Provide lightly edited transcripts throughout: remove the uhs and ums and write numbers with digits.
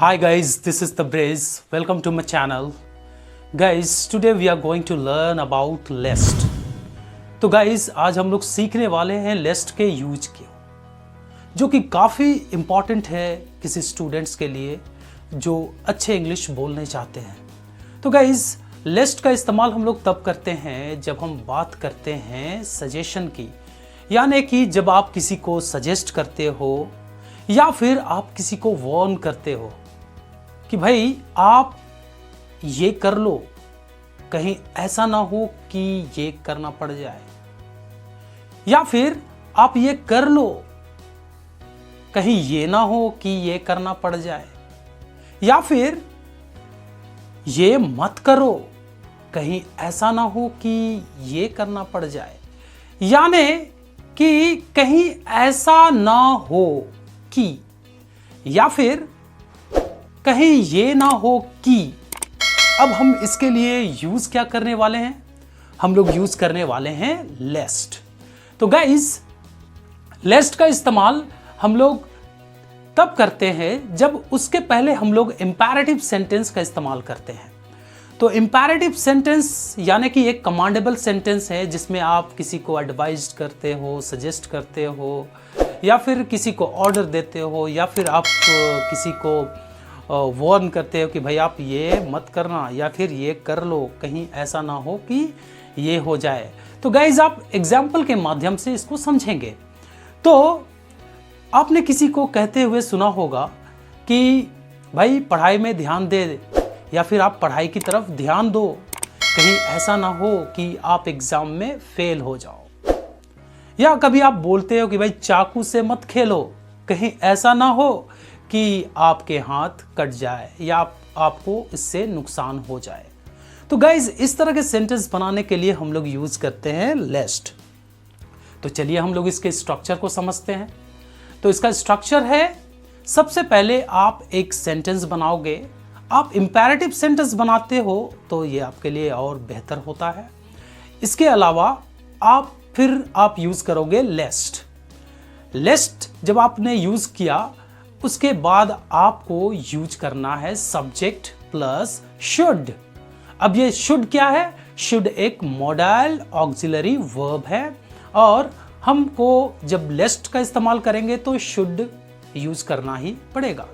Hi guys, this is the Briz. Welcome to my channel. Guys, today we are going to learn about lest. तो guys, आज हम लोग सीखने वाले हैं lest के यूज के, जो कि काफ़ी इम्पॉर्टेंट है किसी स्टूडेंट्स के लिए जो अच्छे इंग्लिश बोलने चाहते हैं। तो गाइज लेस्ट का इस्तेमाल हम लोग तब करते हैं जब हम बात करते हैं सजेशन की, यानी कि जब आप किसी को सजेस्ट करते हो या फिर आप किसी को वार्न करते हो कि भाई आप ये कर लो, कहीं ऐसा ना हो कि ये करना पड़ जाए, या फिर आप ये कर लो, कहीं ये ना हो कि ये करना पड़ जाए, या फिर ये मत करो, कहीं ऐसा ना हो कि ये करना पड़ जाए, यानी कि कहीं ऐसा ना हो कि, या फिर कहीं ये ना हो कि। अब हम इसके लिए यूज क्या करने वाले हैं? हम लोग यूज करने वाले हैं लेस्ट। तो गाइस, लेस्ट का इस्तेमाल हम लोग तब करते हैं जब उसके पहले हम लोग इंपैरेटिव सेंटेंस का इस्तेमाल करते हैं। तो इंपैरेटिव सेंटेंस यानी कि एक कमांडेबल सेंटेंस है जिसमें आप किसी को एडवाइज करते हो, सजेस्ट करते हो, या फिर किसी को ऑर्डर देते हो, या फिर आप किसी को वार्न करते हो कि भाई आप ये मत करना या फिर ये कर लो, कहीं ऐसा ना हो कि ये हो जाए। तो गाइज, आप एग्जाम्पल के माध्यम से इसको समझेंगे। तो आपने किसी को कहते हुए सुना होगा कि भाई पढ़ाई में ध्यान दे, या फिर आप पढ़ाई की तरफ ध्यान दो, कहीं ऐसा ना हो कि आप एग्जाम में फेल हो जाओ। या कभी आप बोलते हो कि भाई चाकू से मत खेलो, कहीं ऐसा ना हो कि आपके हाथ कट जाए या आपको इससे नुकसान हो जाए। तो गाइज, इस तरह के सेंटेंस बनाने के लिए हम लोग यूज करते हैं लेस्ट। तो चलिए हम लोग इसके स्ट्रक्चर को समझते हैं। तो इसका स्ट्रक्चर है, सबसे पहले आप एक सेंटेंस बनाओगे। आप इंपैरेटिव सेंटेंस बनाते हो तो ये आपके लिए और बेहतर होता है। इसके अलावा आप यूज करोगे लेस्ट। लेस्ट जब आपने यूज किया, उसके बाद आपको यूज करना है सब्जेक्ट प्लस शुड। अब ये शुड क्या है? शुड एक मॉडल ऑक्सिलरी वर्ब है, और हमको जब लेस्ट का इस्तेमाल करेंगे तो शुड यूज करना ही पड़ेगा।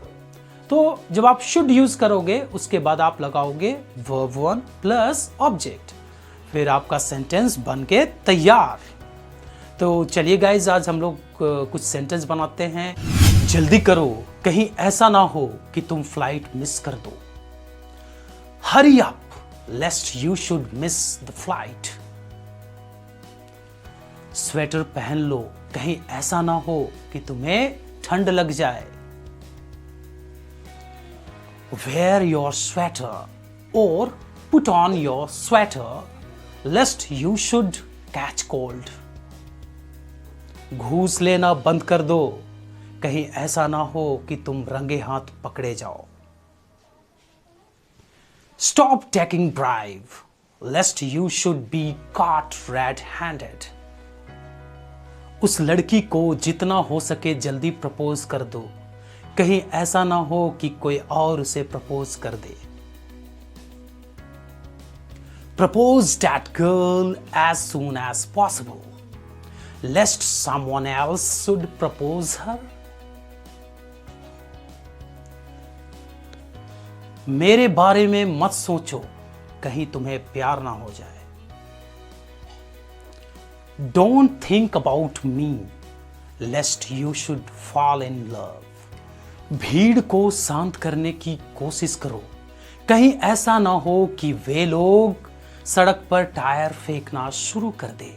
तो जब आप शुड यूज करोगे उसके बाद आप लगाओगे वर्ब वन प्लस ऑब्जेक्ट, फिर आपका सेंटेंस बन के तैयार। तो चलिए गाइज, आज हम लोग कुछ सेंटेंस बनाते हैं। जल्दी करो, कहीं ऐसा ना हो कि तुम फ्लाइट मिस कर दो। Hurry up लेस्ट you should miss the flight. Sweater पहन लो, कहीं ऐसा ना हो कि तुम्हें ठंड लग जाए। Wear your sweater or put on your sweater lest you should catch cold. घूस लेना बंद कर दो, कहीं ऐसा ना हो कि तुम रंगे हाथ पकड़े जाओ। Stop taking bribe lest you should be caught red-handed. उस लड़की को जितना हो सके जल्दी प्रपोज कर दो, कहीं ऐसा ना हो कि कोई और उसे प्रपोज कर दे। Propose that girl as soon as possible, lest someone else should propose her. मेरे बारे में मत सोचो, कहीं तुम्हें प्यार ना हो जाए। Don't think about me, lest you should fall in love. भीड़ को शांत करने की कोशिश करो, कहीं ऐसा ना हो कि वे लोग सड़क पर टायर फेंकना शुरू कर दे।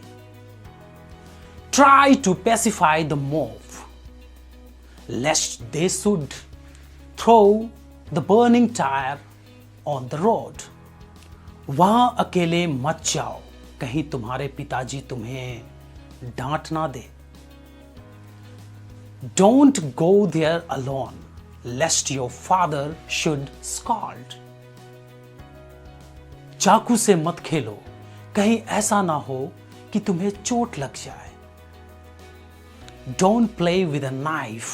Try to pacify the mob, lest they should throw the burning tire on the road. वहां अकेले मत जाओ, कहीं तुम्हारे पिताजी तुम्हें डांट ना दे। Don't go there alone, lest your father should scold. चाकू से मत खेलो, कहीं ऐसा ना हो कि तुम्हें चोट लग जाए। Don't play with a knife,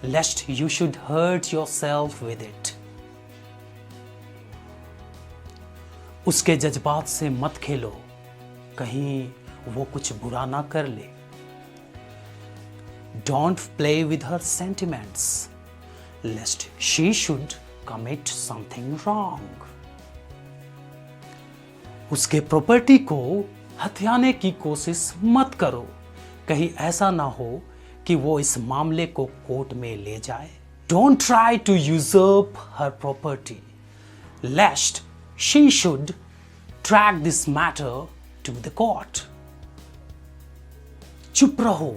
lest you should hurt yourself with it. उसके जज्बात से मत खेलो, कहीं वो कुछ बुरा ना कर ले. Don't play with her sentiments, lest she should commit something wrong. उसके प्रॉपर्टी को हथियाने की कोशिश मत करो, कहीं ऐसा ना हो कि वो इस मामले को कोर्ट में ले जाए. Don't try to usurp her property, lest she should drag this matter to the court. चुप रहो,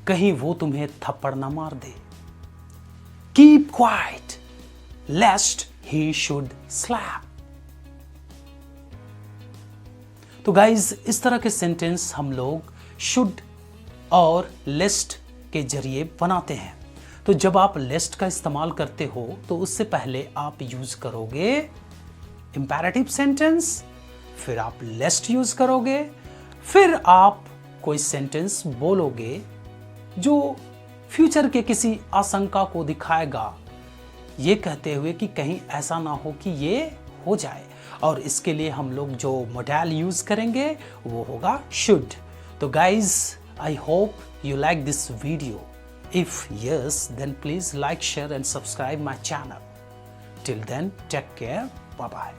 कहीं वो तुम्हें थप्पड़ ना मार दे. Keep quiet, lest he should slap. तो गाइज इस तरह के सेंटेंस हम लोग शुड और लेस्ट के जरिए बनाते हैं. तो जब आप लेस्ट का इस्तेमाल करते हो तो उससे पहले आप यूज करोगे इंपैरेटिव सेंटेंस, फिर आप लेस्ट यूज करोगे, फिर आप कोई सेंटेंस बोलोगे जो फ्यूचर के किसी आशंका को दिखाएगा, ये कहते हुए कि कहीं ऐसा ना हो कि ये हो जाए. और इसके लिए हम लोग जो मॉडल यूज करेंगे वो होगा शुड. तो guys, I hope you like this video. If yes, then please like, share and subscribe my channel. Till then, take care. Bye bye.